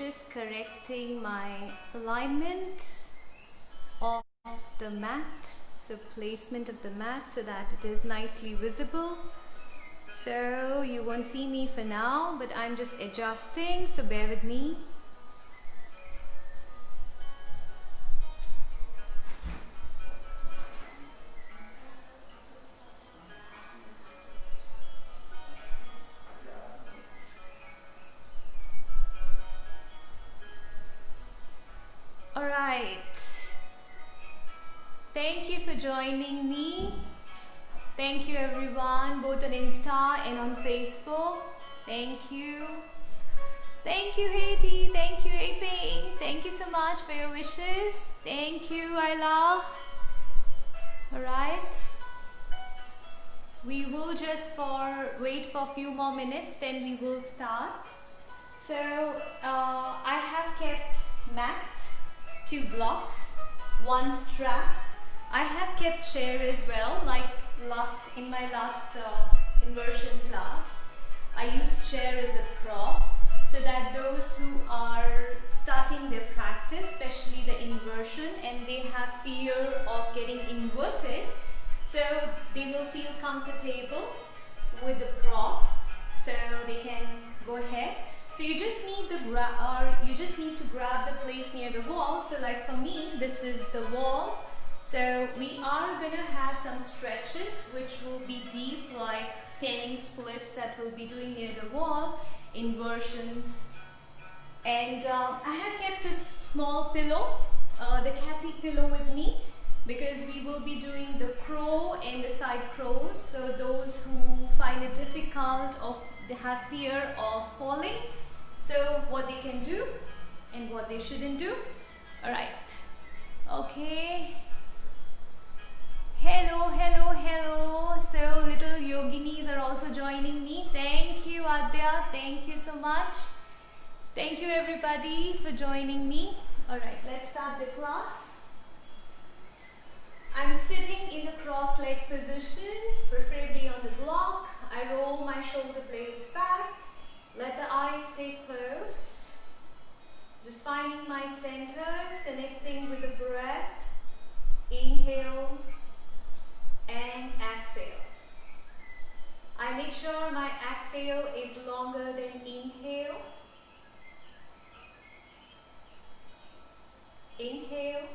just correcting my alignment of the mat, so placement of the mat so that it is nicely visible. So you won't see me for now, but I'm just adjusting, so bear with me. Alright, thank you for joining me. Thank you everyone, both on Insta and on Facebook. Thank you. Thank you Haiti, thank you Aping. Thank you so much for your wishes. Thank you Ayla. Alright, we will just wait for a few more minutes, then we will start. So I have kept mat, 2 blocks, 1 strap. I have kept chair as well, like in my last inversion class. I used chair as a prop so that those who are starting their practice, especially the inversion, and they have fear of getting inverted, so they will feel comfortable with the prop, so they can go ahead. So you just need to grab the place near the wall. So like for me, this is the wall. So we are gonna have some stretches which will be deep, like standing splits that we'll be doing near the wall, inversions. And I have kept a small pillow, the catty pillow with me, because we will be doing the crow and the side crows. So those who find it difficult or they have fear of falling, so what they can do and what they shouldn't do. Alright, okay. Hello, hello, hello. So little yoginis are also joining me. Thank you Adya, thank you so much. Thank you everybody for joining me. Alright, let's start the class. I'm sitting in the cross leg position, preferably on the block. I roll my shoulder blades back. Let the eyes stay closed. Just finding my centers, connecting with the breath. Inhale and exhale. I make sure my exhale is longer than inhale. Inhale.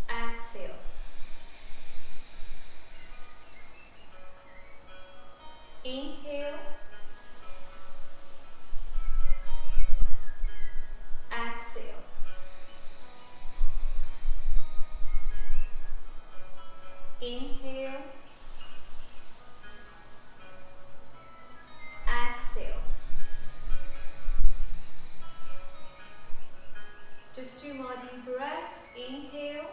Exhale. Inhale. Exhale. Inhale. Exhale. Just 2 more deep breaths. Inhale.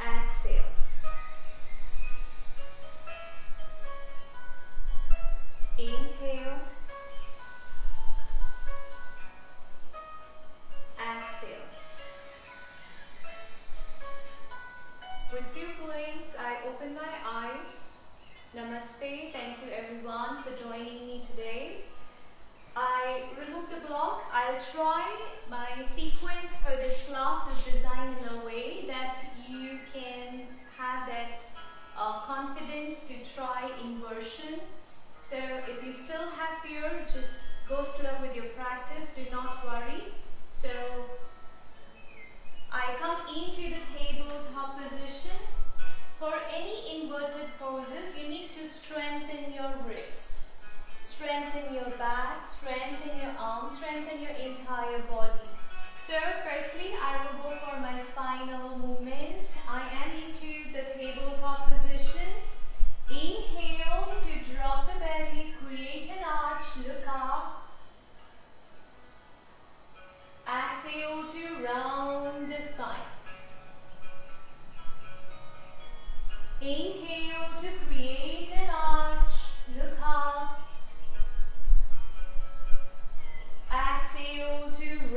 Exhale. Inhale. Exhale. With few blinks, I open my eyes. Namaste. Thank you everyone for joining me today. I remove the block. I'll try. My sequence for this class is designed in a way that you can have that confidence to try inversion. So if you still have fear, just go slow with your practice. Do not worry. So I come into the tabletop position. For any inverted poses, you need to strengthen your wrist, strengthen your back, strengthen your arms, strengthen your entire body. So firstly, I will go for my spinal movements. I am into the tabletop position. Inhale to drop the belly, create an arch, look up. Exhale to round the spine. Inhale to create an arch, look up. Exhale to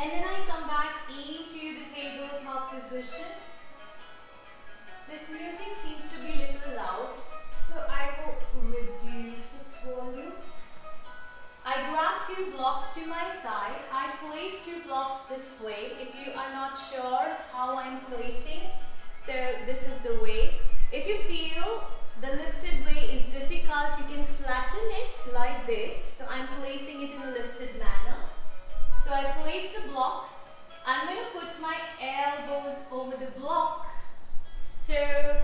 And then I come back into the tabletop position. This music seems to be a little loud, so I will reduce its volume. I grab 2 blocks to my side. I place 2 blocks this way. If you are not sure how I'm placing, so this is the way. If you feel the lifted way is difficult, you can flatten it like this. So I'm placing it in a lifted manner. So I place the block. I'm going to put my elbows over the block. So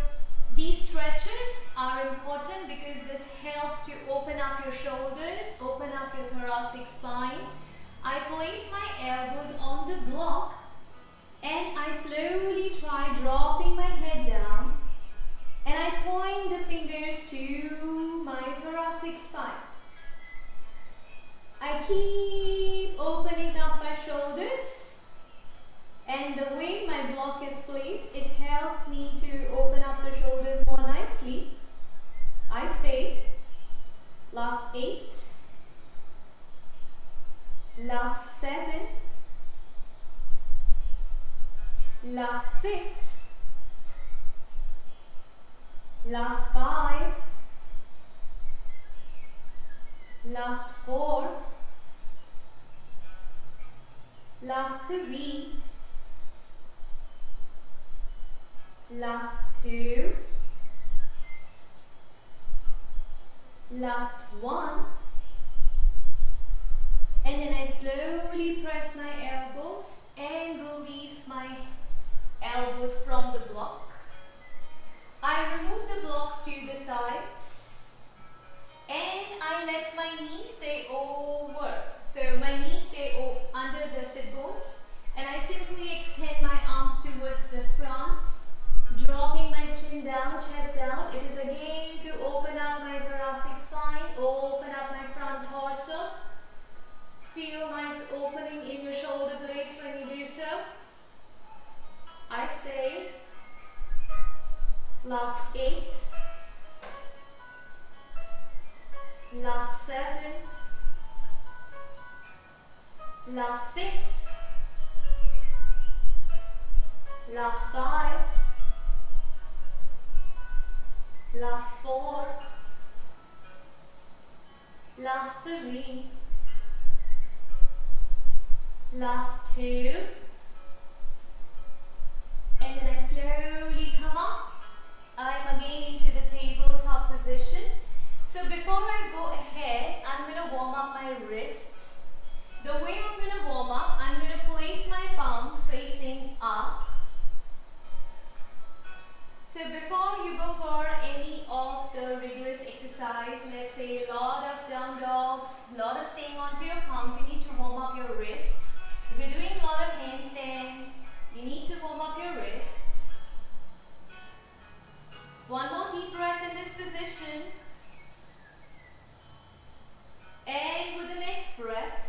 these stretches are important because this helps to open up your shoulders, open up your thoracic spine. I place my elbows on the block and I slowly try dropping my head down and I point the fingers to my thoracic spine. I keep opening up my shoulders, and the way my block is placed, it helps me to open up the shoulders more nicely. I stay. Last 8. Last 7. Last 6. Last 5. Last 4. Last 3. Last 2. Last 1. And then I slowly press my elbows and release my elbows from the block. I remove the blocks to the sides and I let my knees stay over. So my knees stay under the sit bones and I simply extend my arms towards the front, dropping my chin down, chest down. It is again to open up my thoracic spine, open up my front torso. Feel nice opening in your shoulder blades when you do so. I stay. Last 8. Last 7. Last 6. Last 5. Last 4. Last 3. Last 2. And then I slowly come up. I'm again into the tabletop position. So before I go ahead, I'm going to warm up my wrists. The way I'm going to warm up, I'm going to place my palms facing up. So before you go for any of the rigorous exercise, let's say a lot of down dogs, a lot of staying onto your palms, you need to warm up your wrists. If you're doing a lot of handstand, you need to warm up your wrists. One more deep breath in this position. And with the next breath,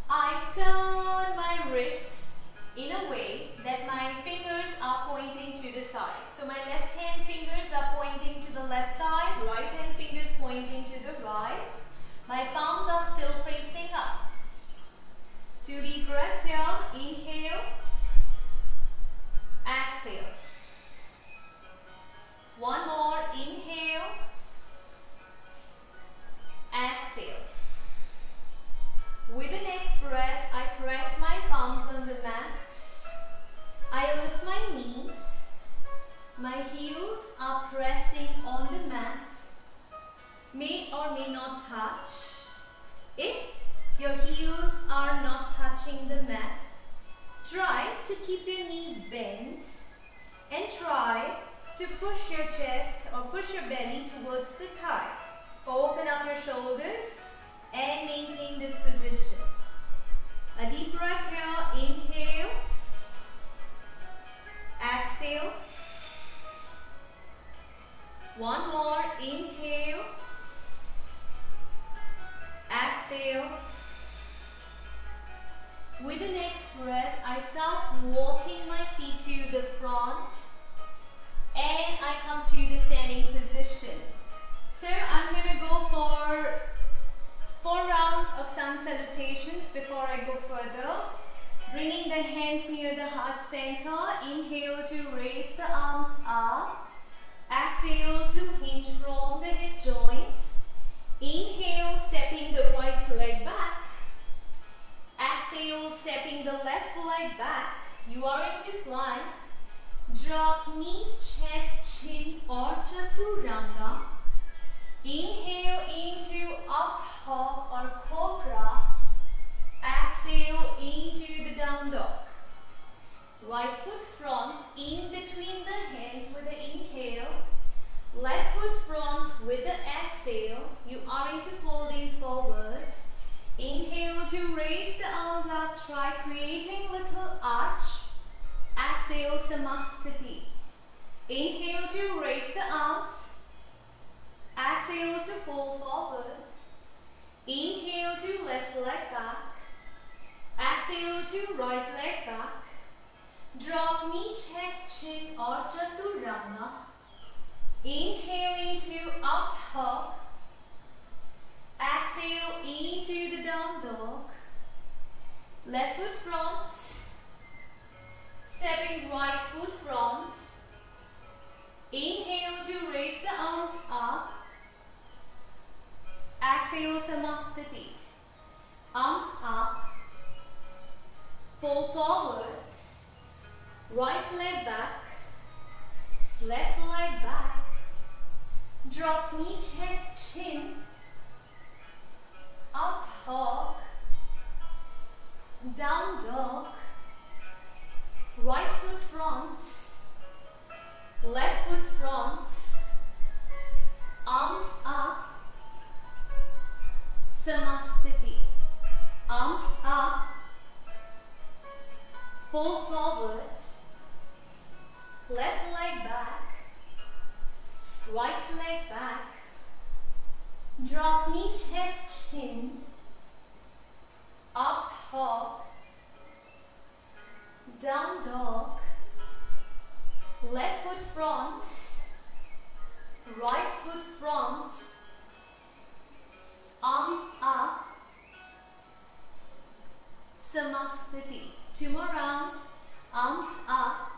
I turn my wrist in a way that my fingers are pointing to the side. So my left hand fingers are pointing to the left side, right hand fingers pointing to the right. My palms are still facing up. 2 deep breaths here. Inhale. Exhale. One more. Inhale. Exhale. With the next breath, I press my palms on the mat. I lift my knees. My heels are pressing on the mat. May or may not touch. If your heels are not touching the mat, try to keep your knees bent and try to push your chest or push your belly towards the thigh. Open up your shoulders and maintain this position. A deep breath here. Inhale. Exhale. One more. Inhale. Exhale. With the next breath, I start walking my feet to the front and I come to the standing position. So I'm going to go for 4 rounds of sun salutations before I go further. center. Inhale to raise the arms up. Exhale to hinge from the hip joints. Inhale, stepping the right leg back. Exhale, stepping the left leg back. You are into plank. Drop knees, chest, chin or chaturanga. Inhale into up dog or cobra. Exhale into the down dog. Right foot front in between the hands with the inhale. Left foot front with the exhale. You are into folding forward. Inhale to raise the arms up. Try creating little arch. Exhale, Samasthiti. Inhale to raise the arms. Exhale to fold forward. Inhale to left leg back. Exhale to right leg back. Drop knee, chest, chin or chaturanga. Inhale into up dog. Exhale into the down dog. Left foot front. Stepping right foot front. Inhale to raise the arms up. Exhale, Samasthiti. Arms up. Fold forward. Right leg back. Left leg back. Drop knee, chest, chin. Up dog. Down dog. Right foot front. Left foot front. Arms up. Samasthiti. Arms up. Fold forward. Left leg back. Right leg back. Drop knee, chest, chin. Up dog. Down dog. Left foot front. Right foot front. Arms up. Samasthiti. 2 more rounds. Arms up.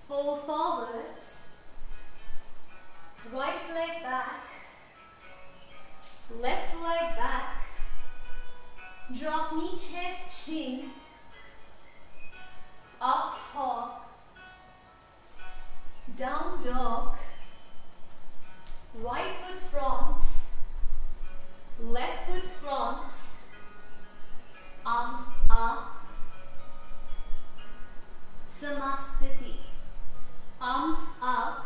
Fold forward. Right leg back. Left leg back. Drop knee, chest, chin. Up dog. Down dog. Right foot front. Left foot front. Arms up. Samasthiti. Arms up.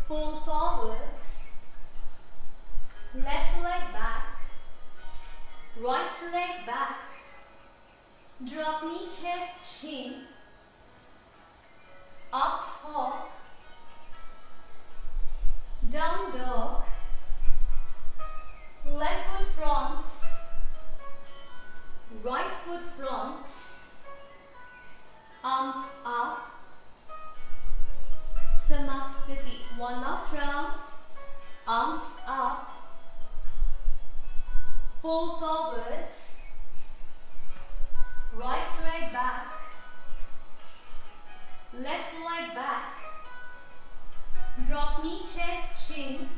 Fold forward. Left leg back. Right leg back. Drop knee, chest, chin. Up dog. Down dog. Left foot front. Right foot front. Arms up. Samasthiti. One last round. Arms up. Fold forward. Right leg back. Left leg back. Drop knee, chest, chin.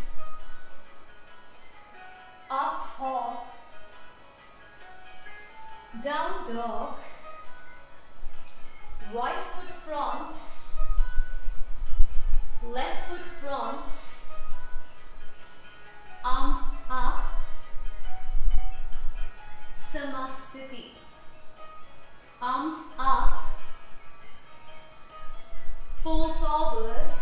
Up dog. Down dog. Right foot front. Left foot front. Arms up. Samasthiti. Arms up. Fold forward.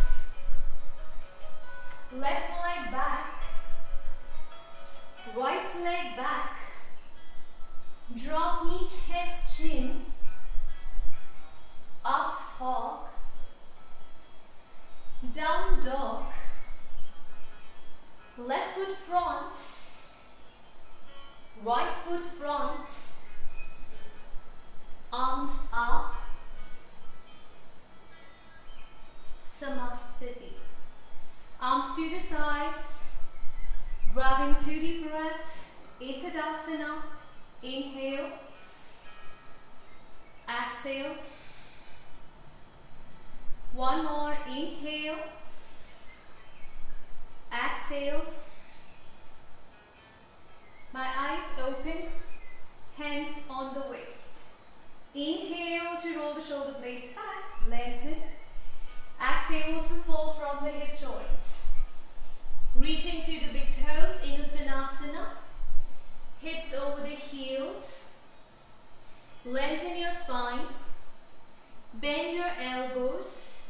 Left leg back. Right leg back. Drop knee, chest, chin. Up dog. Down dog. Left foot front. Right foot front. Arms up. Samasthiti. Arms to the sides. Grabbing 2 deep breaths. Ekadasana. Inhale. exhale. One more, inhale, exhale. My eyes open, hands on the waist. Inhale to roll the shoulder blades back, lengthen. Exhale to fall from the hip joints. Reaching to the big toes in Uttanasana. Hips over the heels. Lengthen your spine. Bend your elbows.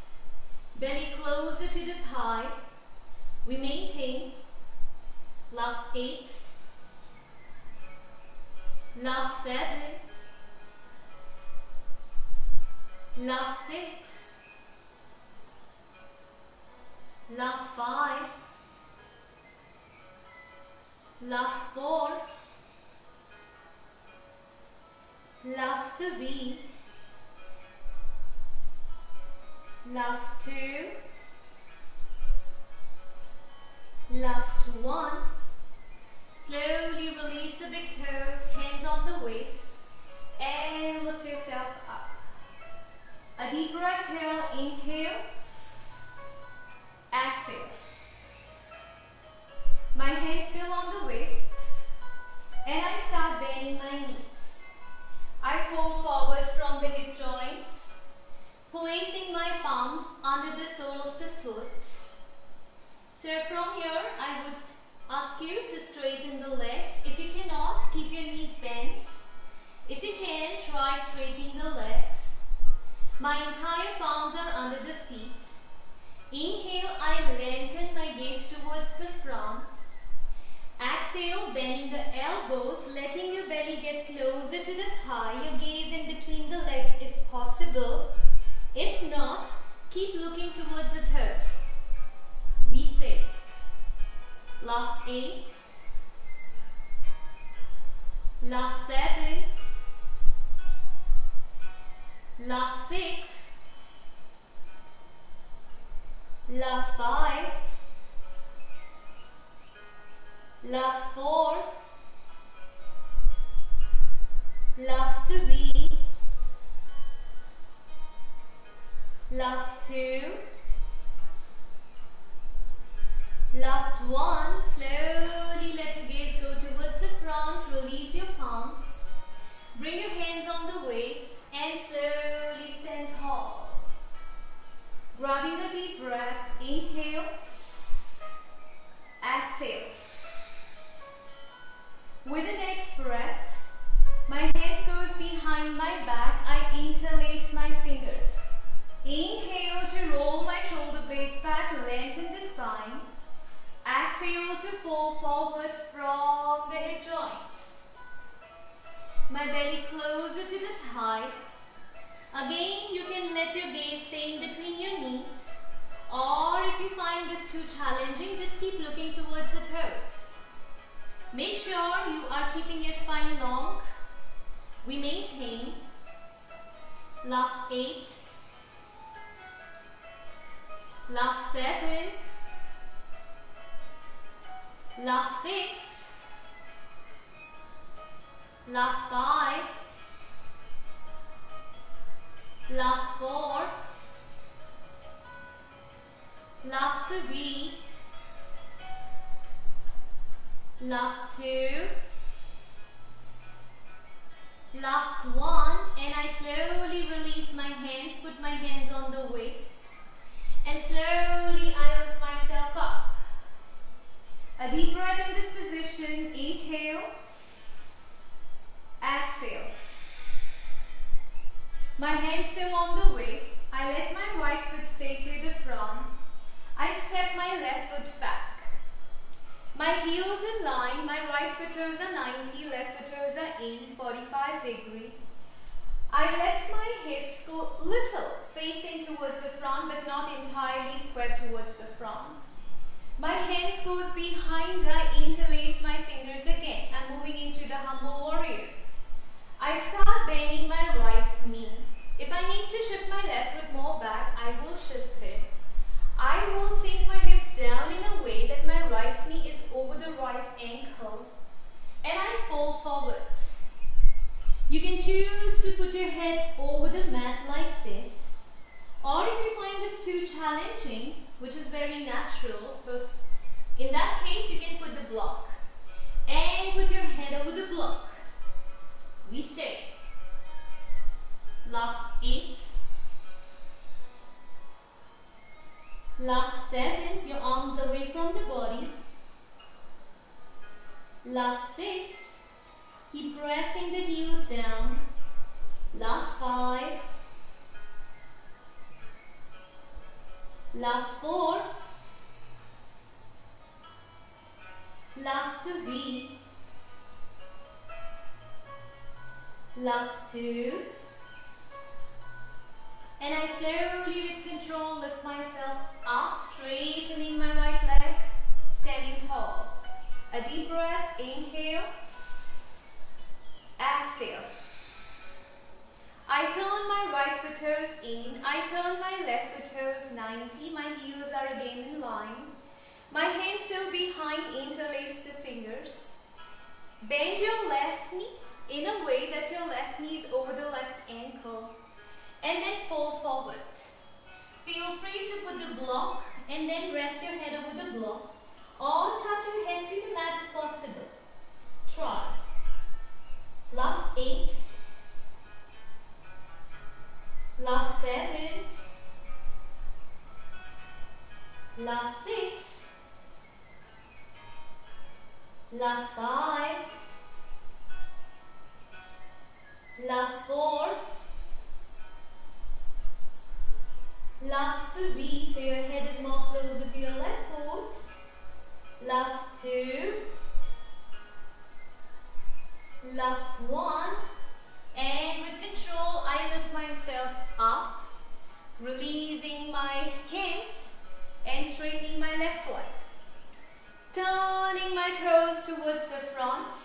Belly closer to the thigh. We maintain. Last 8. Last 7. Last 6. Last 5. Last 4. Last 3. Last 2. Last 1. Slowly release the big toes, hands on the waist, and lift yourself up. A deep breath here, inhale, exhale. My hands still on the waist, and I start bending my knees. I fold forward from the hip joints, placing my palms under the sole of the foot. So from here, I would ask you to straighten the legs. If you cannot, keep your knees bent. If you can, try straightening the legs. My entire palms are under the feet. Inhale, I lengthen my gaze towards the front. Exhale, bending the elbows, letting your belly get closer to the thigh. Your gaze in between the legs if possible. If not, keep looking towards the toes. We stay. Last 8. Last 7. Last 6. Last 5. Last 4. Last 3. Last 2. Last 1. Slowly let your gaze go towards the front. Release your palms. Bring your hands on the waist and slowly stand tall. Grabbing the deep breath. Inhale. Exhale. With the next breath, my hands goes behind my back. I interlace my fingers. Inhale to roll my shoulder blades back. Lengthen the spine. Exhale to fold forward from the hip joints. My belly closer to the thigh. Again, you can let your gaze stay in between your knees. Or if you find this too challenging, just keep looking towards the toes. Make sure you are keeping your spine long. We maintain. Last 8. Last 7. Last 6. Last 5. Last 4. Last 3. Last 2. Last 1. And I slowly release my hands, put my hands on the waist. And slowly I lift myself up. A deep breath in this position. Inhale. Exhale. My hands still on the waist. I let my right foot stay to the front. I step my left foot back. My heels in line. My right foot toes are 90. Left foot toes are in 45 degree. I let my hips go little facing towards the front but not entirely square towards the front. My hands goes behind. I interlace my fingers again. I'm moving into the humble warrior. I start bending my right knee. If I need to shift my left foot more back, I will shift it. I will sink my hips down in a way that my right knee is over the right ankle. And I fold forward. You can choose to put your head over the mat like this, or if you find this too challenging, which is very natural, because in that case you can put the block and put your head over the block. We stay. Last 8. Last 7. Your arms away from the body. Last 6. Keep pressing the heels down. Last 5. Last 4. Last 3. Last 2. And I slowly with control lift myself up, straightening my right leg, standing tall. A deep breath, inhale, exhale. I turn my right foot toes in, I turn my left foot toes 90, my heels are again in line. My hands still behind, interlace the fingers. Bend your left knee in a way that your left knee is over the left ankle. And then fall forward. Feel free to put the block and then rest your head over the block, or touch your head to the mat if possible. Try. Last 8. Last 7. Last 6. Last 5. Last 4. Last 3, so your head is more closer to your left foot. Last 2. Last 1. And with control, I lift myself up, releasing my hands and straightening my left leg. Turning my toes towards the front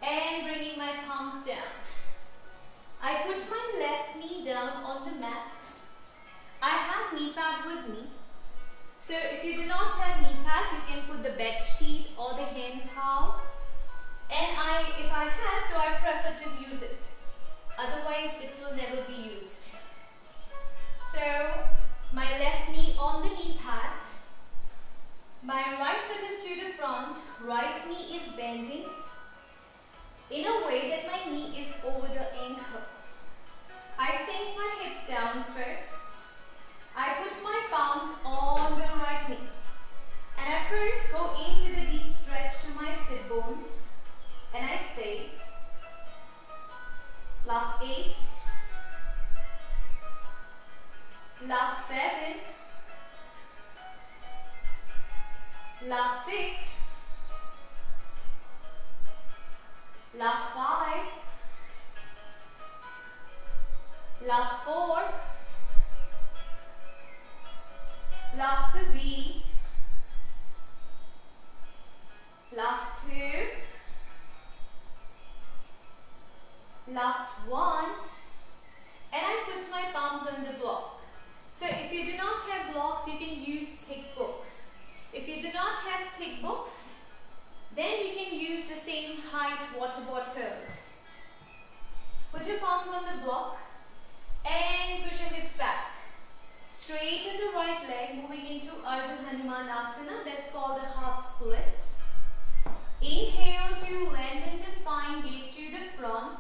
and bringing my palms down. I put my left knee down on the mat. I have knee pad with me. So if you do not have knee pad, you can put the bed sheet or the hand towel. And if I have, so I prefer to use it. Otherwise, it will never be used. So my left knee on the knee pad. My right foot is to the front. Right knee is bending in a way that my knee is over the ankle. I sink my hips down first. I put my palms on the right knee. And I first go into the deep stretch to my sit bones. And I stay. Last 8. Last 7. Last 6. Last 5. Last 4. Last 3. Last 2. Last 1. And I put my palms on the block. So if you do not have blocks, you can use thick books. If you do not have thick books, then you can use the same height water bottles. Put your palms on the block and push your hips back. Straighten the right leg, moving into Ardha Hanumanasana, that's called a half split. Inhale to lengthen the spine, gaze to the front.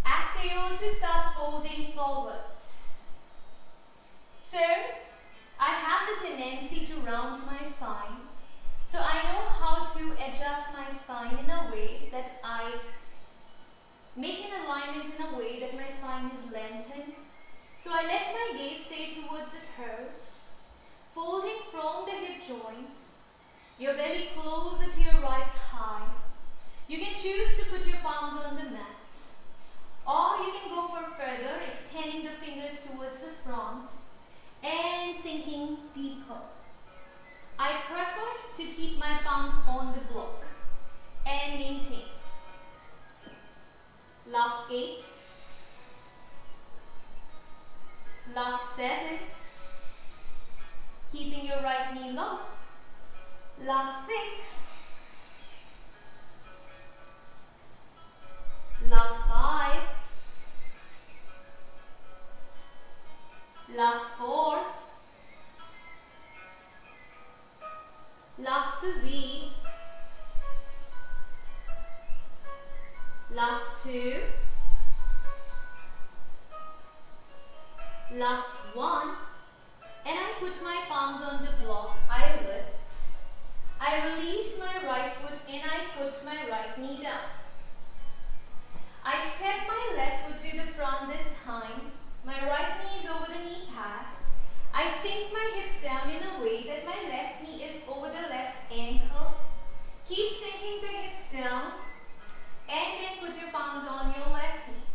Exhale to start folding forward. So, I have the tendency to round my spine. So I know how to adjust my spine in a way that I make an alignment in a way that my spine is lengthened. So I let my gaze stay towards the toes, folding from the hip joints, your belly closer to your right thigh. You can choose to put your palms on the mat, or you can go for further, extending the fingers towards the front and sinking deeper. I prefer to keep my palms on the block and maintain. Last 8. Last 7. Keeping your right knee locked. Last 6. Last 2, last 1, and I put my palms on the block. I lift, I release my right foot and I put my right knee down. I step my left foot to the front this time. My right knee is over the knee pad. I sink my hips down in a way that my left knee is over the left ankle. Keep sinking the hips down and then put your palms on your left knee.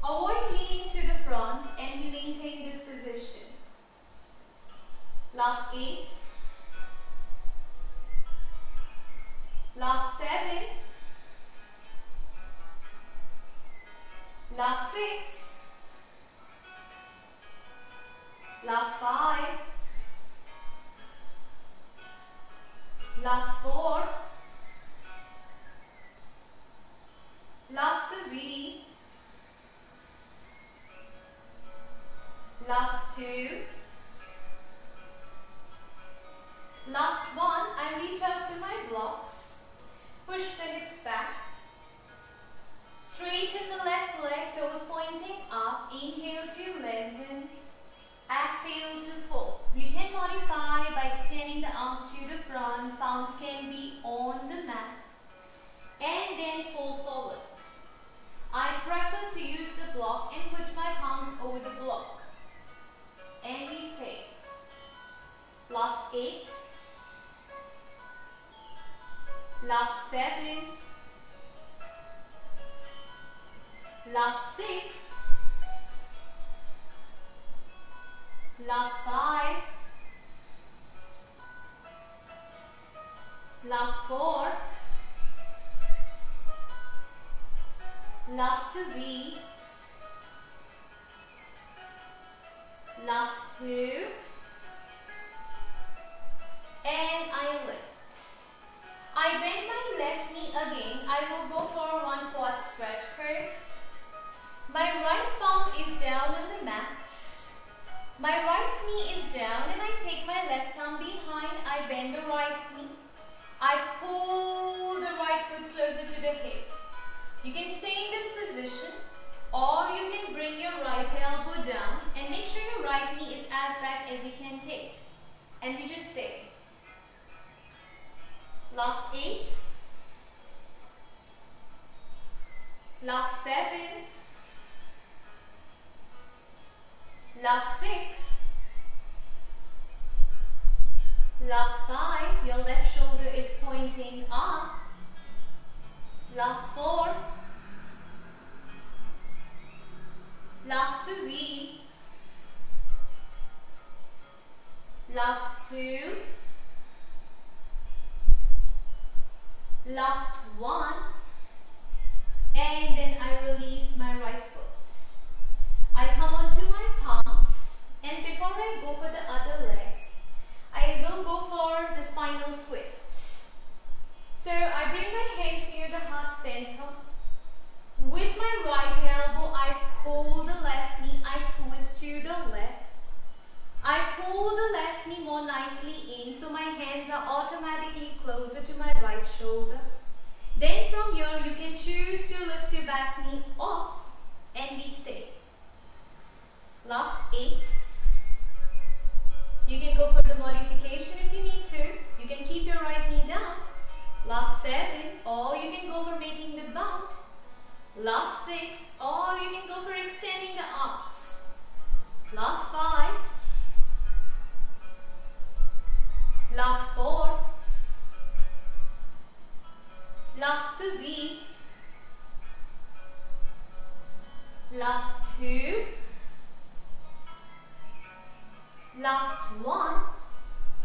Avoid leaning to the front and we maintain this position. Last 8. Last 7. Last 6. Last 5. Last 4. Last 3. Last 2. Last 1. I reach out to my blocks. Push the hips back. Straighten the left leg, toes pointing up. Inhale to lengthen. Exhale to fold. You can modify by extending the arms to the front. Palms can be on the mat. And then fold forward. I prefer to use the block and put my palms over the block. And we stay. Last 8. Last 7. Last 6. Last 5. Last 4. Last 3. Last 2. And I lift. I bend my left knee again. I will go for one quad stretch first. My right palm is down on the mat. My right knee is down and I take my left arm behind. I bend the right knee. I pull the right foot closer to the hip. You can stay in this position or you can bring your right elbow down and make sure your right knee is as back as you can take. And you just stay. Last 8. Last 7. Last 6. Last 5. Your left shoulder is pointing up. Last 4. Last 3. Last 2. Last 1. And then I release my right foot. I come onto my palms, and before I go for the other leg, I will go for the spinal twist. So I bring my hands near the heart center. With my right elbow, I pull the left knee, I twist to the left. I pull the left knee more nicely in, so my hands are automatically closer to my right shoulder. Then from here, you can choose to lift your back knee off and we stay. Last 8. You can go for the modification if you need to. You can keep your right knee down. Last 7, or you can go for making the bound. Last 6, or you can go for extending the arms. Last 5. Last 4. Last 3. Last 2. Last 1.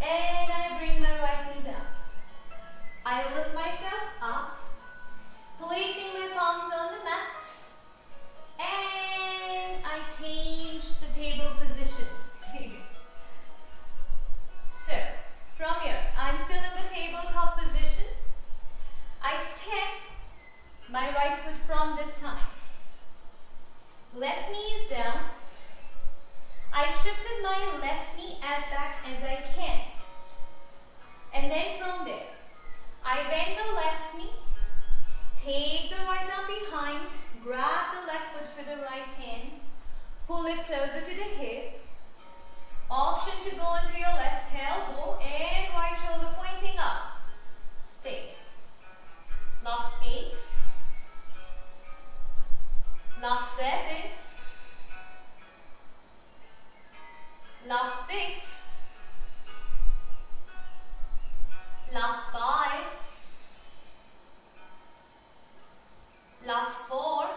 And I bring my right knee down. I lift myself up, placing my palms on the mat, and I change the table position. So, from here, I'm still in the tabletop position. I step my right foot from this time. Left knee is down. I shifted my left knee as back as I can. And then from there, I bend the left knee, take the right arm behind, grab the left foot with the right hand, pull it closer to the hip. Option to go onto your left elbow and right shoulder pointing up. Stay. Last 8. Last 7. Last 6. Last 5. Last 4.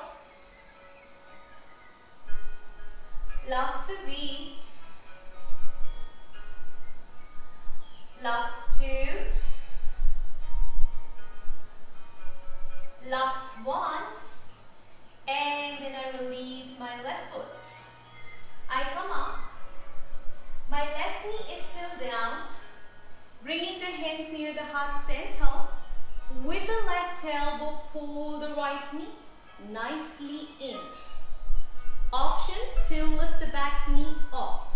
Last 3. Last 2. Last 1. And then I release my left foot. I come up. My left knee is still down. Bringing the hands near the heart center. With the left elbow, pull the right knee nicely in. Option to lift the back knee off.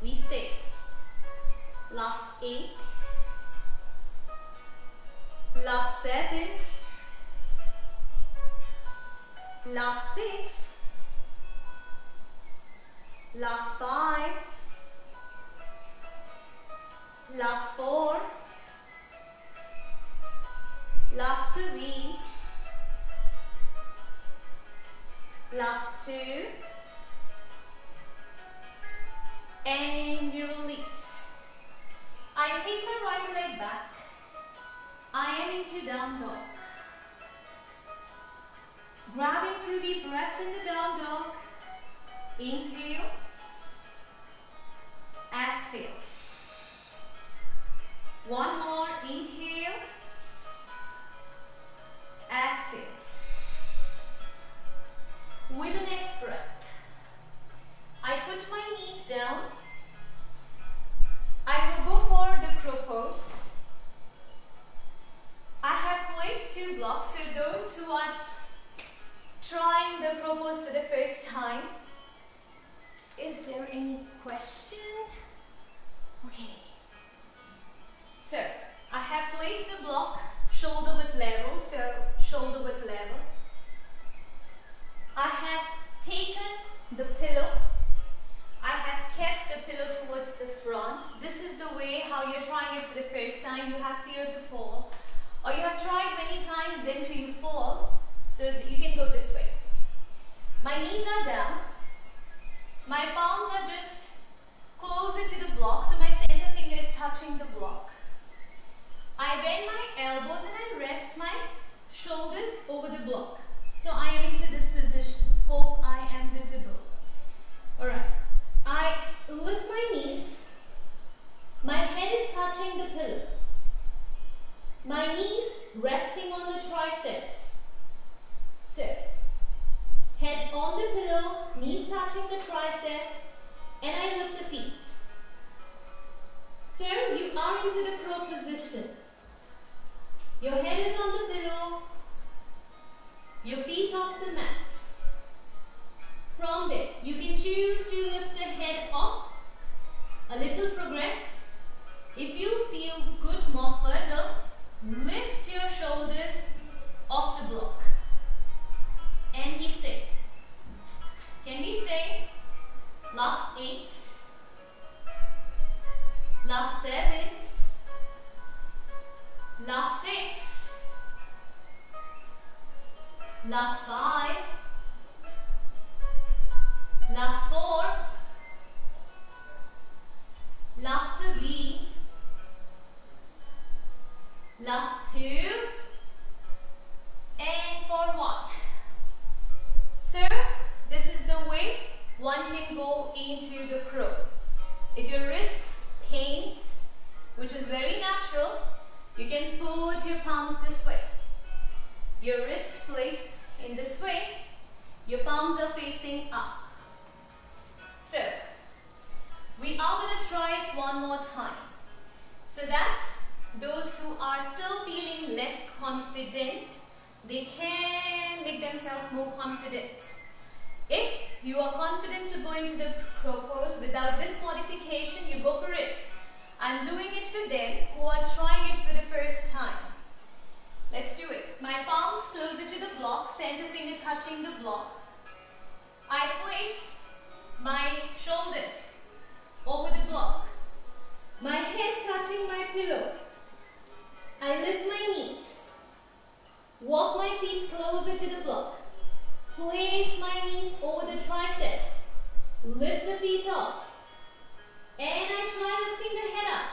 We stay. Last 8. Last 7. Last 6. Last 5. Last 4. Last 3. Last 2. And you release. I take my right leg back. I am into down dog. Grabbing 2 deep breaths in the down dog. Inhale. Exhale. One more. Inhale. Exhale. With the next breath, I put my knees down. I will go for the crow pose. I have placed 2 blocks, so those who are trying the crow pose for the first time, is there any question? Okay. So, I have placed the block shoulder width level, so shoulder width level. I have taken the pillow. I have kept the pillow towards the front. This is the way how you're trying it for the first time. You have fear to fall. Or you have tried many times, then till you fall. So that you can go this way. My knees are down. My palms are just closer to the block. So my center finger is touching the block. I bend my elbows and I rest my shoulders over the block. So I am into this position. Hope I am visible. Alright. I lift my knees. My head is touching the pillow. My knees resting on the triceps. So, head on the pillow, knees touching the triceps, and I lift the feet. So, you are into the crow position. Your head is on the pillow, your feet off the mat. From there, you can choose to lift the head off, a little progress. If you feel good more further, lift your shoulders off the block. And we stay. Can we stay? Last 8. Last 7. Last 6. Last 5. Last 4. Last 3. Last 2. And for 1. So, this is the way one can go into the crow. If your wrist pains, which is very natural, you can put your palms this way. Your wrist placed in this way, your palms are facing up. So, we are going to try it one more time, so that those who are still feeling less confident, they can make themselves more confident. If you are confident to go into the crow pose without this modification, you go for it. I'm doing it for them who are trying it for the first time. Let's do it. My palms closer to the block, center finger touching the block. I place my shoulders over the block. My head touching my pillow. I lift my knees. Walk my feet closer to the block. Place my knees over the triceps. Lift the feet off. And I try lifting the head up.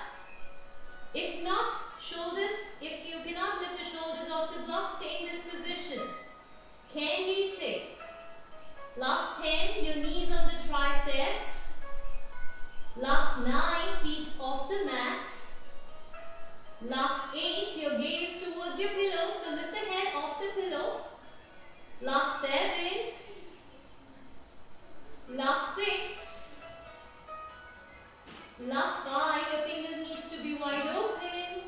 If not, shoulders, if you cannot lift the shoulders off the block, stay in this position. Can we stay? Last 10, your knees on the triceps. Last 9, feet off the mat. Last 8, your gaze towards your pillow, so lift the head off the pillow. Last 7. Last 6. Last 5, your fingers needs to be wide open.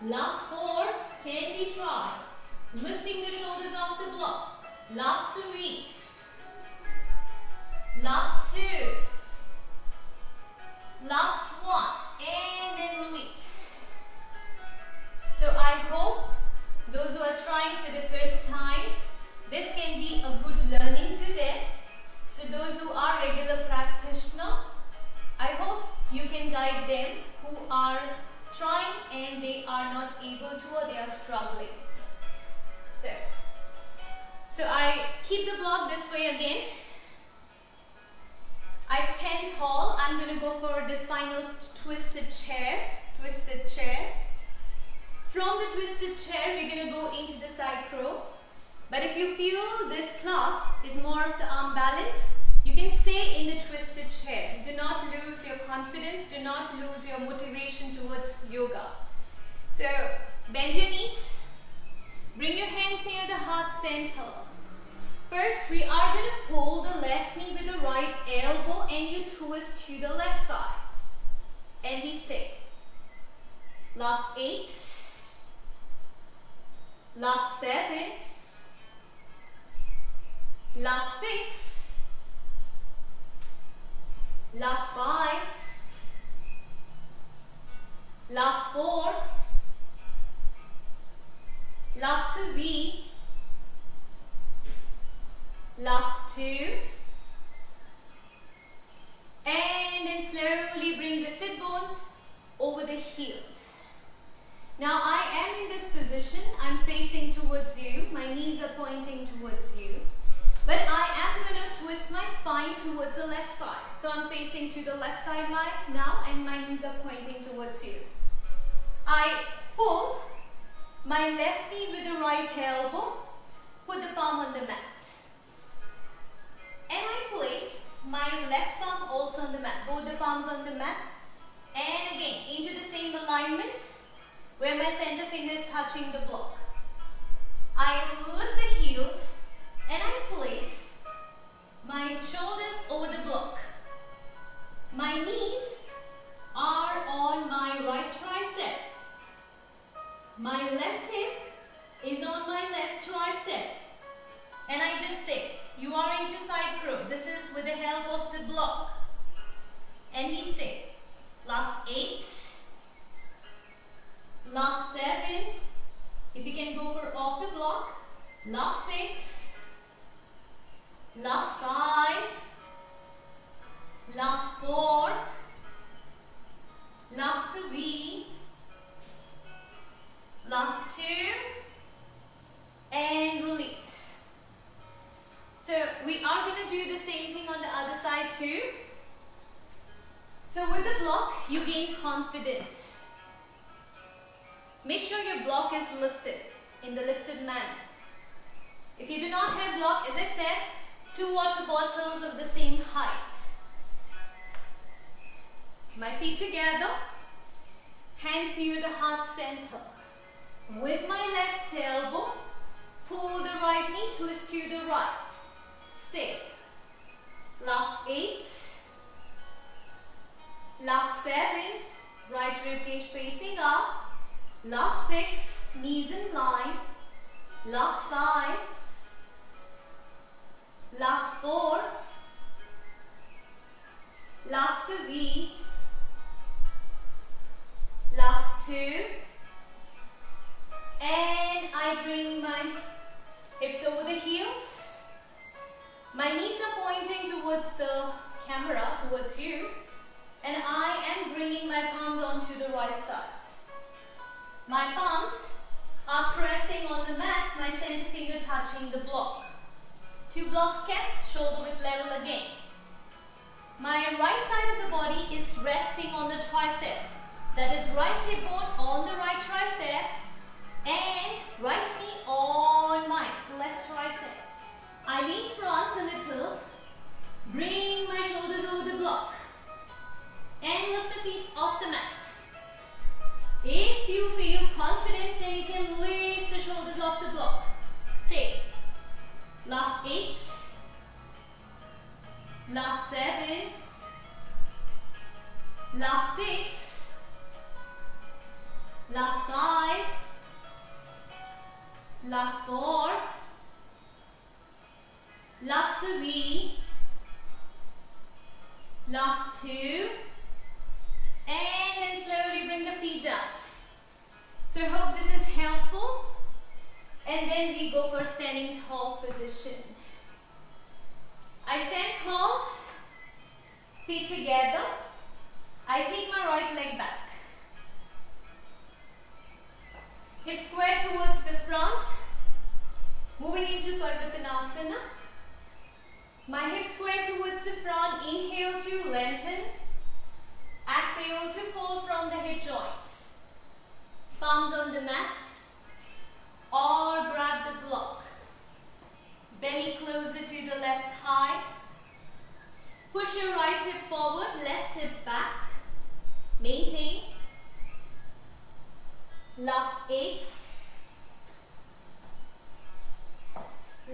Last 4, can we try? Lifting the shoulders off the block. Last 3. Last 2. Last 1. And then release. So I hope those who are trying for the first time, this can be a good learning to them. So those who are regular practitioner, I hope you can guide them who are trying and they are not able to or they are struggling. So I keep the block this way again. I stand tall. I'm going to go for the spinal twisted chair. From the twisted chair, we're going to go into the side crow. But if you feel this class is more of the arm balance, you can stay in the twisted chair. Do not lose your confidence. Do not lose your motivation towards yoga. So bend your knees. Bring your hands near the heart center. First, we are going to pull the left knee with the right elbow and you twist to the left side. And we stay. Last 8. Last 7. Last 6. Last 5. Last 4. Last 3. Last 2. And then slowly bring the sit bones over the heels. Now I am in this position. I'm facing towards you. My knees are pointing towards you. But I am going to twist my spine towards the left side. So I'm facing to the left side now and my knees are pointing towards you. I pull my left knee with the right elbow. Put the palm on the mat. And I place my left palm also on the mat. Both the palms on the mat. And again, into the same alignment where my center finger is touching the block. I lift the heels and I place my shoulders over the block. My knees are on my right tricep. My left hip is on my left tricep. And I just stay. You are into side crow. This is with the help of the block. And we stay. Last 8. Last 7. If you can go for off the block. Last 6. Last 5. Last 4. Last 3. Last 2. And release. So we are going to do the same thing on the other side too. So with the block, you gain confidence. Make sure your block is lifted in the lifted manner. If you do not have block, as I said, 2 water bottles of the same height. My feet together, hands near the heart center. With my left elbow, pull the right knee, twist to the right. Stay. Last 8. Last 7. Right ribcage facing up. Last 6. Knees in line. Last 5. Last 4. Last 3. Last 2. And camera towards you, and I am bringing my palms onto the right side. My palms are pressing on the mat, my center finger touching the block. 2 blocks kept, shoulder width level again. My right side of the body is resting on the tricep. That is right hip bone on the right tricep and right knee on my left tricep. I lean front a little, bring my shoulders over the block and lift the feet off the mat. If you feel confidence, then you can lift the shoulders off the block. Stay. Last 8. Last 7. Last 6. Last 5. Last 4. Last 3. Last 2. And then slowly bring the feet down. So hope this is helpful. And then we go for standing tall position. I stand tall, feet together. I take my right leg back. Hips square towards the front. Moving into Parvattanasana. My hips square towards the front. Inhale to lengthen. Exhale to fold from the hip joints. Palms on the mat or grab the block. Belly closer to the left thigh. Push your right hip forward, left hip back. Maintain. Last 8.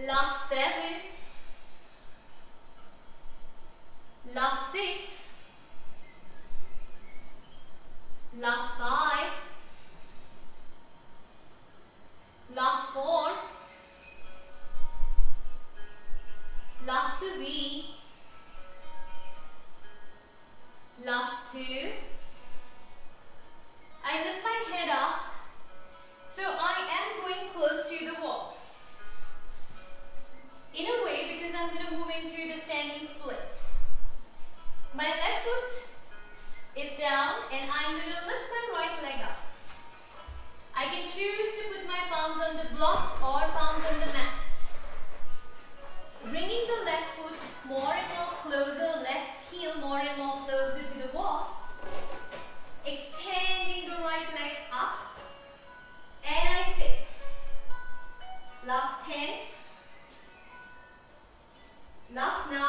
Last 7. Last 6. Last 5. Last 4. Last 3. Last 2. I lift my head up. So I am going close to the wall. In a way, because I'm going to move into the standing splits. My left foot is down and I'm going to lift my right leg up. I can choose to put my palms on the block or palms on the mat. Bringing the left foot more and more closer, left heel more and more closer to the wall. Extending the right leg up. And I stay. Last 10. Last 9.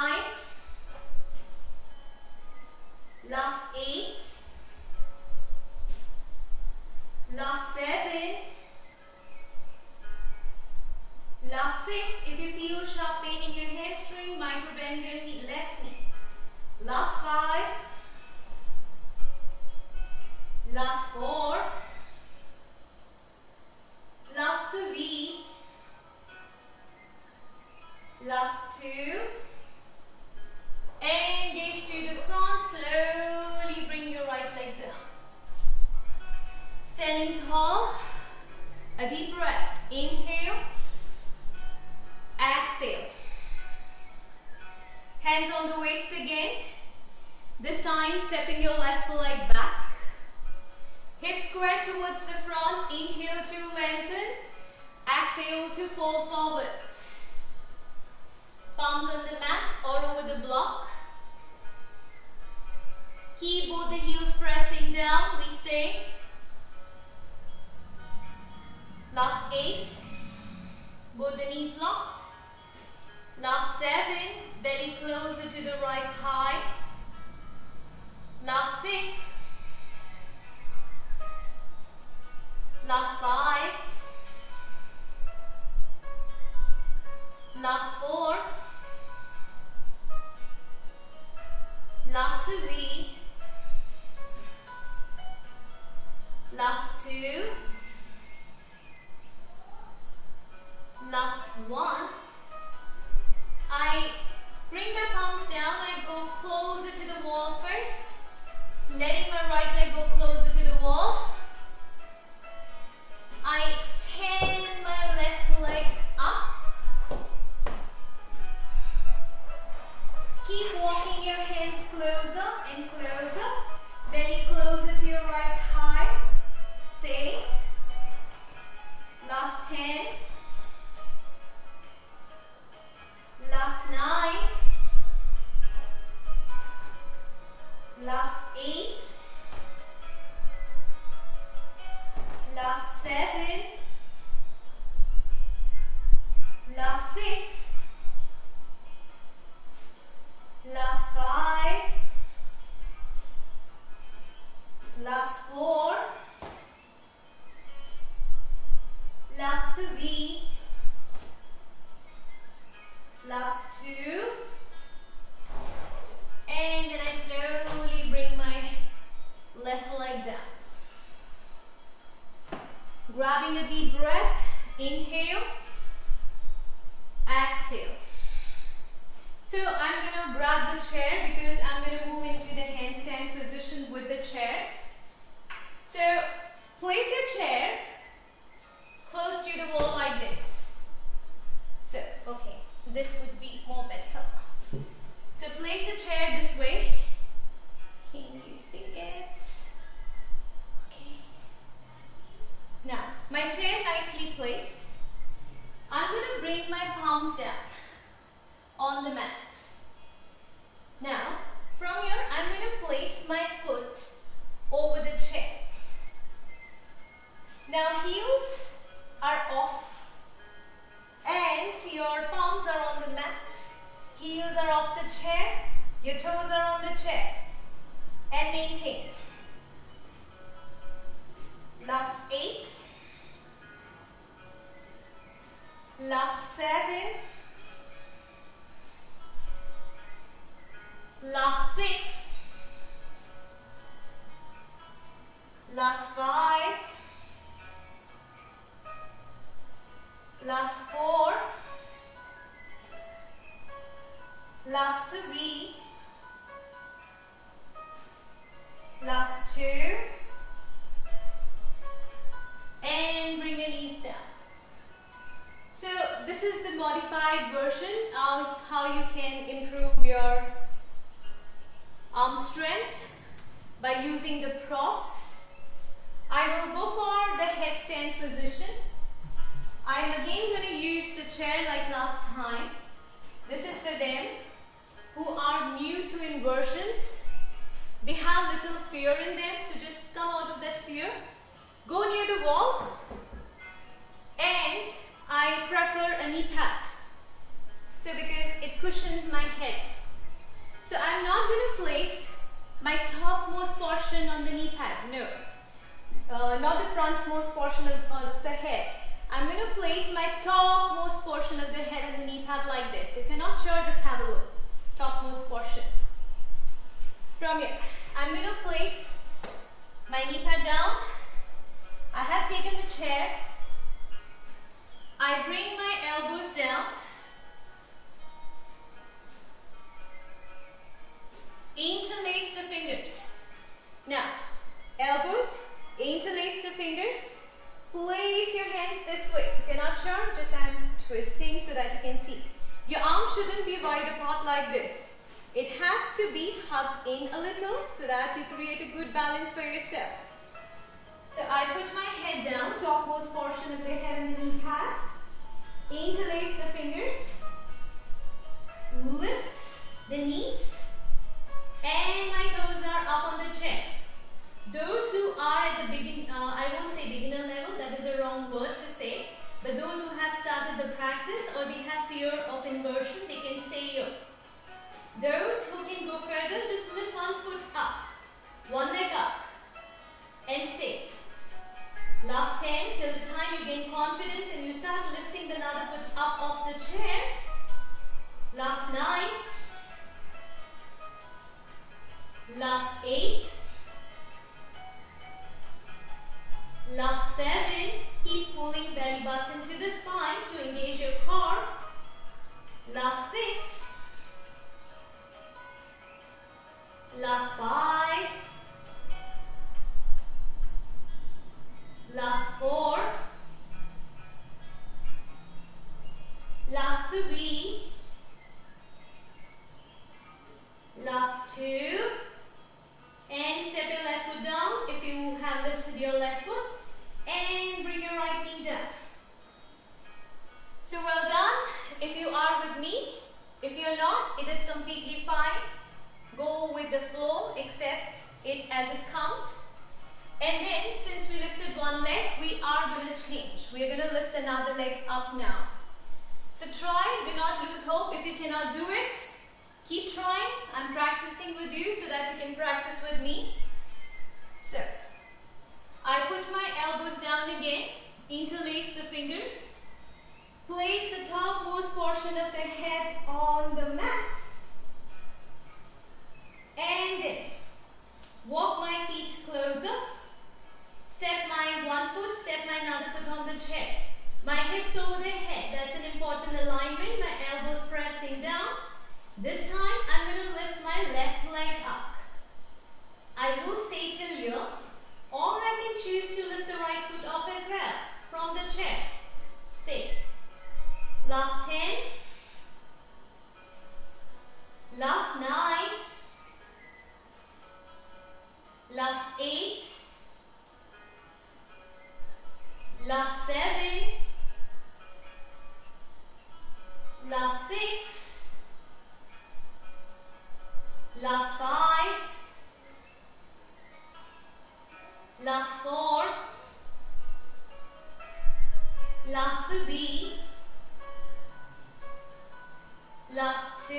Last 8. Last 7. Last 6. If you feel sharp pain in your hamstring, micro-bend your knee, left knee. Last 5. Last 4. Last 3. Last 2. And gaze to the front. Slowly bring your right leg down. Standing tall. A deep breath. Inhale. Exhale. Hands on the waist again. This time stepping your left leg back. Hips square towards the front. Inhale to lengthen. Exhale to fold forward. Palms on the mat or over the block. Keep both the heels pressing down. We stay. Last 8. Both the knees locked. Last 7. Belly closer to the right thigh. Last 6. Last 5. Last 4. Last 3. Last 2. Last 1. I bring my palms down. I go closer to the wall first. Letting my right leg go closer to the wall. I extend my left leg up. your hands closer and closer. Belly closer to your right thigh. Stay. Last 10. Last 9. Last 8. Last 7. Last 6. Last 5. Last 4. Last 3. Last 2. And then I slowly bring my left leg down. Grabbing a deep breath. Inhale. Exhale. So I'm going to grab the chair because I'm going to move into the handstand position with the chair. So place your chair close to the wall like this. So, okay, this would be more better. So place the chair this way. Can you see it? Okay. Now, my chair nicely placed. I'm going to bring my palms down on the mat. Now, from here, I'm going to place my foot over the chair. Now, heels are off and your palms are on the mat. Heels are off the chair. Your toes are on the chair. And maintain. Last 8. Last 7. Last 6. Last 5. Last 4. Last 3. Last 2. And bring your knees down. So this is the modified version of how you can improve your arm strength by using the props. I will go for the headstand position. I am again going to use the chair like last time. This is for them who are new to inversions. They have little fear in them, so just come out of that fear. Go near the wall, and I prefer a knee pad. So because it cushions my head. So I'm not going to place my topmost portion on the knee pad. No. Not the frontmost portion of the head. I'm going to place my topmost portion of the head on the knee pad like this. If you're not sure, just have a look. Topmost portion. From here, I'm going to place my knee pad down. I have taken the chair. I bring my elbows down. Interlace the fingers. Now, elbows, interlace the fingers. Place your hands this way. If you're not sure, just I'm twisting so that you can see. Your arms shouldn't be wide apart like this. It has to be hugged in a little so that you create a good balance for yourself. So I put my head down, topmost portion of the head on the knee pad. Interlace the fingers. Lift the knees. And my toes are up on the chair. Those who are at the I won't say beginner level, that is a wrong word to say. But those who have started the practice or they have fear of inversion, they can stay here. Those who can go further, just lift one foot up, one leg up, and stay. Last 10, till the time you gain confidence and you start lifting the other foot up off the chair. Last 9. Last 8. Last 7. Keep pulling belly button to the spine to engage your core. Last 6. Last 5. Last 4. Last 3. Last If you're not, it is completely fine. Go with the flow, accept it as it comes. And then, since we lifted one leg, we are going to change. We are going to lift another leg up now. So try, do not lose hope. If you cannot do it, keep trying. I'm practicing with you so that you can practice with me. So, I put my elbows down again, interlace the fingers, place the topmost portion of the head on the mat, and then walk my feet closer, step my one foot, step my another foot on the chair. My hips over the head, that's an important alignment, my elbows pressing down. This time I'm going to lift my left leg up. I will stay till here, or I can choose to lift the right foot off as well from the chair. Stay. Last 10. Last 9. Last 8. Last 7. Last 6. Last 5. Last 4. Last 3. Last 2.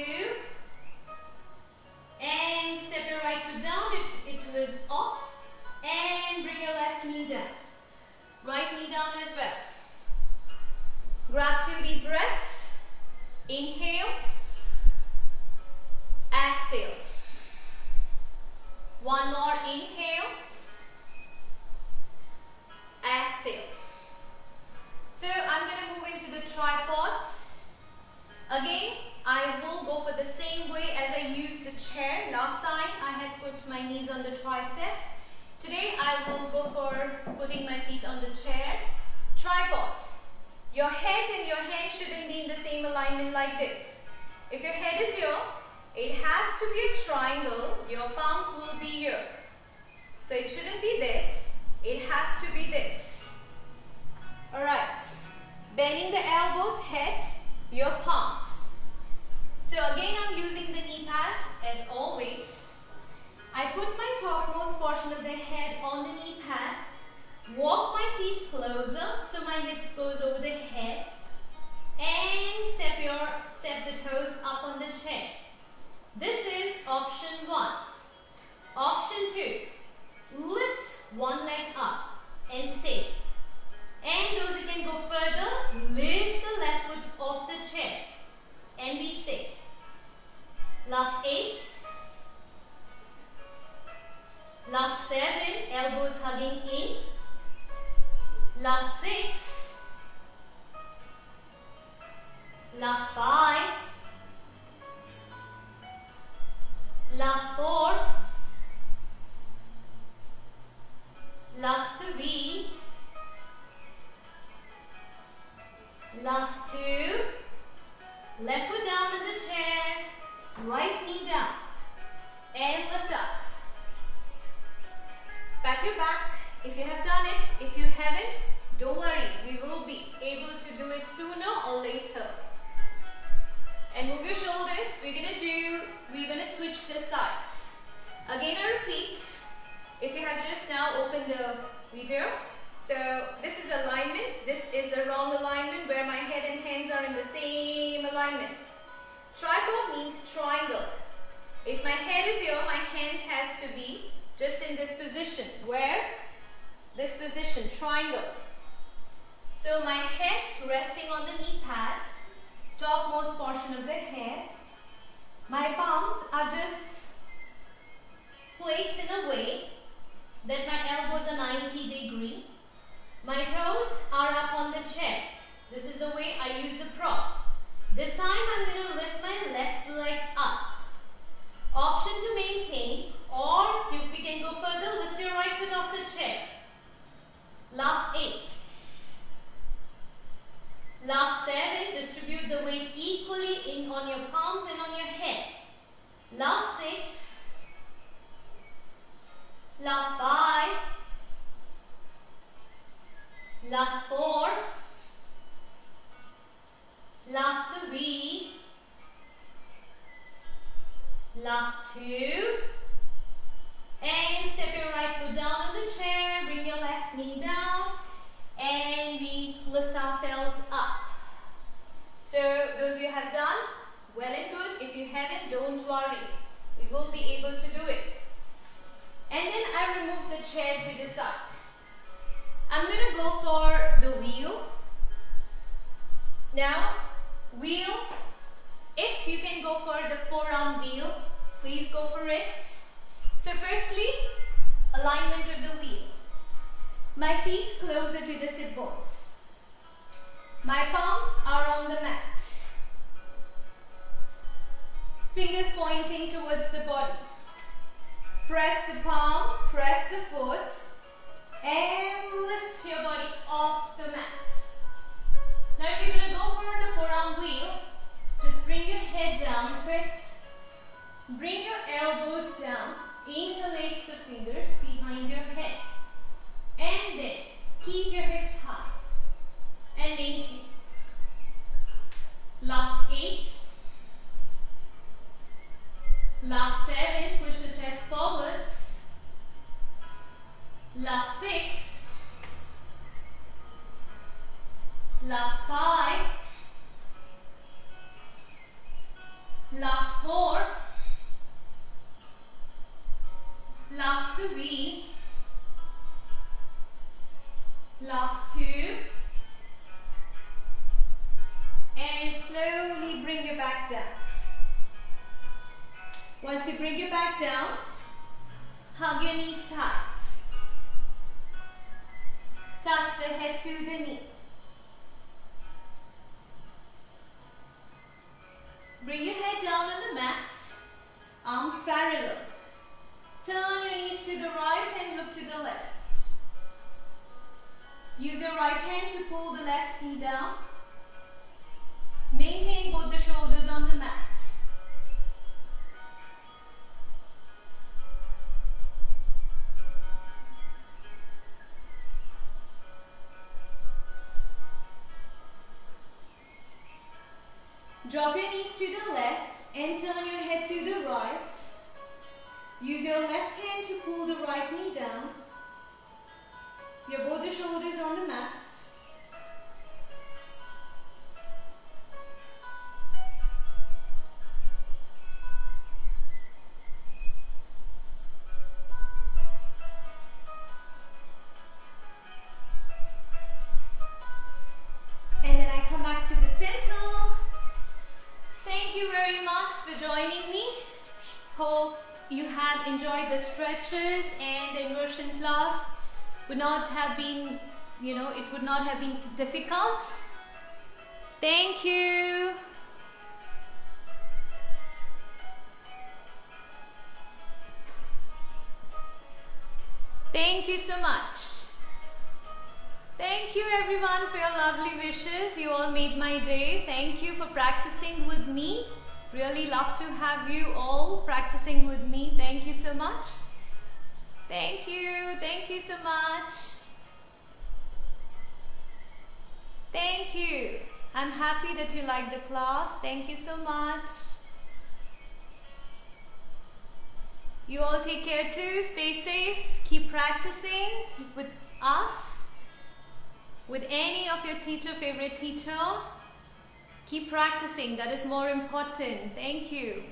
And step your right foot down if it was off. And bring your left knee down. Right knee down as well. Grab 2 deep breaths. Inhale. Exhale. One more inhale. Exhale. So I'm going to move into the tripod. Again, I will go for the same way as I used the chair. Last time I had put my knees on the triceps. Today I will go for putting my feet on the chair. Tripod. Your head and your hand shouldn't be in the same alignment like this. If your head is here, it has to be a triangle. Your palms will be here. So it shouldn't be this. It has to be this. Alright. Bending the elbows, head, your palms. So again I'm using the knee pad as always. I put my topmost portion of the head on the knee pad. Walk my feet closer so my hips goes over the head. And step the toes up on the chair. This is option 1. Option 2. Lift one leg up and stay. And those who can go further, lift the left foot off the chair. And we stay. Last 8. Last 7. Elbows hugging in. Last 6. Last 5. Last 4. Last 3. Last 2. Left foot down in the chair. Right knee down. And lift up. Pat your back if you have done it. If you haven't, don't worry. We will be able to do it sooner or later. And move your shoulders. We're gonna switch the side. Again, I repeat. If you have just now opened the video. So this is alignment. This is a wrong alignment where my head and hands are in the same alignment. Tripod means triangle. If my head is here, my hand has to be just in this position. Where? This position, triangle. So my head resting on the knee pad, topmost portion of the head. My palms are just placed in a way that my elbows are 90 degrees. My toes are up on the chair. This is the way I use the prop. This time I'm going to lift my left leg up. Option to maintain, or if we can go further, lift your right foot off the chair. Last 8. Last 7. Distribute the weight equally in on your palms and on your head. Last 6. Last 5. Last 4. Last 3. Last 2. And step your right foot down on the chair. Bring your left knee down. And we lift ourselves up. So those you have done, well and good. If you haven't, don't worry. We will be able to do it. And then I remove the chair to the side. I'm going to go for the wheel. Now, wheel, if you can go for the forearm wheel, please go for it. So firstly, alignment of the wheel. My feet closer to the sit bones. My palms are on the mat. Fingers pointing towards the body. Press the palm, press the foot, and lift your body off the mat. Now if you're going to go for the forearm wheel, just bring your head down first. Bring your elbows down. Interlace the fingers behind your head. And then keep your hips high. And maintain. Last 8. Last 7. Push the chest forward. Last 6. Last 5. Last 4. Last 3. Last 2. And slowly bring your back down. Once you bring your back down, hug your knees tight. Touch the head to the knee. Bring your head down on the mat, arms parallel. Turn your knees to the right and look to the left. Use your right hand to pull the left knee down. Maintain both the shoulders on the mat. Drop your knees to the left and turn your head to the right. Use your left hand to pull the right knee down. Your both the shoulders on the mat. And then I come back to the center. Thank you very much for joining me. Hope you have enjoyed the stretches and the inversion class. Would not have been, it would not have been difficult. Thank you. Thank you so much. Thank you everyone for your lovely wishes. You all made my day. Thank you for practicing with me. Really love to have you all practicing with me. Thank you so much. Thank you. Thank you so much. Thank you. I'm happy that you liked the class. Thank you so much. You all take care too. Stay safe. Keep practicing with us, with any of your favorite teacher. Keep practicing. That is more important. Thank you.